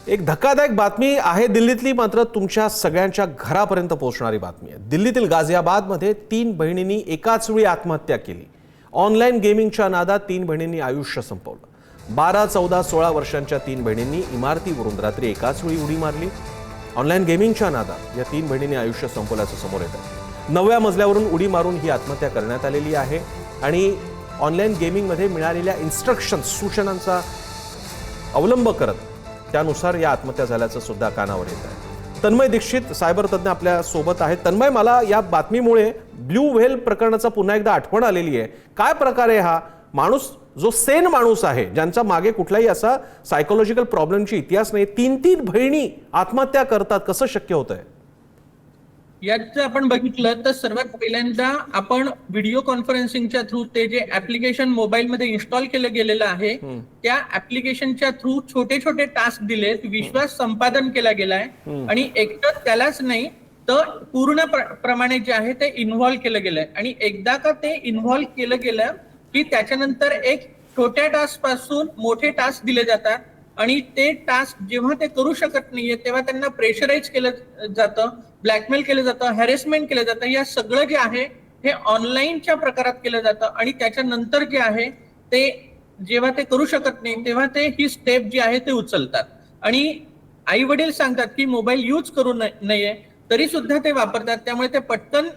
एक धक्कादायक बातमी आहे दिल्लीतली, मात्र तुमच्या सगळ्यांच्या घरापर्यंत पोहोचणारी बातमी आहे। दिल्लीतील गाझियाबादमध्ये 3 बहिणींनी एकाच वेळी आत्महत्या केली। ऑनलाईन गेमिंगच्या नादात 3 बहिणींनी आयुष्य संपवलं। 12, 14, 16 वर्षांच्या 3 बहिणींनी इमारतीवरून रात्री एकाच वेळी उडी मारली। ऑनलाईन गेमिंगच्या नादात या 3 बहिणींनी आयुष्य संपवल्याचं समोर येत आहे। 9व्या मजल्यावरून उडी मारून ही आत्महत्या करण्यात आलेली आहे आणि ऑनलाईन गेमिंगमध्ये मिळालेल्या इन्स्ट्रक्शन्स, सूचनांचा अवलंब करत त्यानुसार या आत्महत्या झाल्याचं सुद्धा कानावर येत आहे। तन्मय दीक्षित सायबर तज्ञ आपल्या सोबत आहेत। तन्मय, मला या बातमीमुळे ब्लू व्हेल प्रकरणाचा पुन्हा एकदा आठवण आलेली आहे। काय प्रकारे हा माणूस, जो सेन माणूस आहे, ज्यांचा मागे कुठलाही असा सायकोलॉजिकल प्रॉब्लेमची इतिहास नाही, 3 बहिणी आत्महत्या करतात, कसं शक्य होतंय? यात आपण बघितलं तर सर्वात पहिल्यांदा आपण व्हिडिओ कॉन्फरन्सिंगच्या थ्रू ते जे ऍप्लिकेशन मोबाईलमध्ये इन्स्टॉल केलं गेलेलं आहे त्या ऍप्लिकेशनच्या थ्रू छोटे छोटे टास्क दिलेत, विश्वास संपादन केला गेलाय आणि एकटं त्यालाच नाही तर पूर्ण प्रमाणे जे आहे ते इन्व्हॉल्व केलं गेलंय। आणि एकदा का ते इन्व्हॉल्व केलं गेलं की त्याच्यानंतर एक छोट्या टास्क पासून मोठे टास्क दिले जातात आणि ते टास्क जेव्हा ते करू शकत नाहीये तेव्हा त्यांना प्रेशराईज केलं जातं, ब्लॅकमेल केलं जातं, हॅरेसमेंट केलं जातं। या सगळं जे आहे हे ऑनलाईनच्या प्रकारात केलं जातं आणि त्याच्यानंतर जे आहे ते जेव्हा ते करू शकत नाही तेव्हा ते ही स्टेप जी आहे ते उचलतात आणि आई वडील सांगतात की मोबाईल यूज करू नये तरी सुद्धा ते वापरतात। त्यामुळे ते पटकन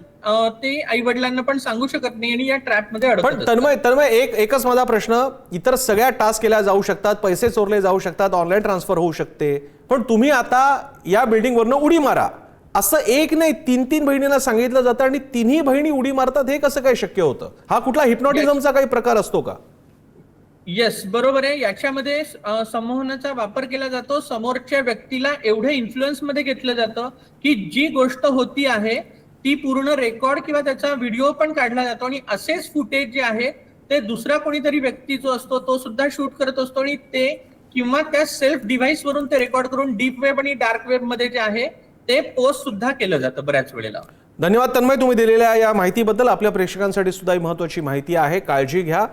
ते आई वडिलांना पण सांगू शकत नाही आणि या ट्रॅप मध्ये अडकतात। पण तन्मय एकच माझा प्रश्न, इतर सगळ्या टास्क केल्या जाऊ शकतात, पैसे चोरले जाऊ शकतात, ऑनलाईन ट्रान्सफर होऊ शकते, पण तुम्ही आता या बिल्डिंगवरनं उडी मारा असं एक नाही 3 बहिणींना सांगितलं जातं आणि 3 बहिणी उडी मारतात, हे कसं काय शक्य होतं? हा कुठला हिप्नॉटिझमचा काही प्रकार असतो का? येस, बरोबर आहे। याच्यामध्ये संमोहनाचा वापर केला जातो। समोरच्या व्यक्तीला एवढे इन्फ्लुएन्स मध्ये घेतलं जातं की जी गोष्ट होती आहे ती पूर्ण रेकॉर्ड किंवा त्याचा व्हिडिओ पण काढला जातो आणि असेच फुटेज जे आहे ते दुसरा कोणीतरी व्यक्ती जो असतो तो सुद्धा शूट करत असतो आणि ते किंवा त्या सेल्फ डिव्हाइस वरून ते रेकॉर्ड करून डीप वेब आणि डार्क वेब मध्ये जे आहे ते पोस्ट सुद्धा केलं जातं बऱ्याच वेळेला। धन्यवाद तन्मय, तुम्ही दिलेल्या या माहितीबद्दल। आपल्या प्रेक्षकांसाठी सुद्धा ही महत्त्वाची माहिती आहे, काळजी घ्या।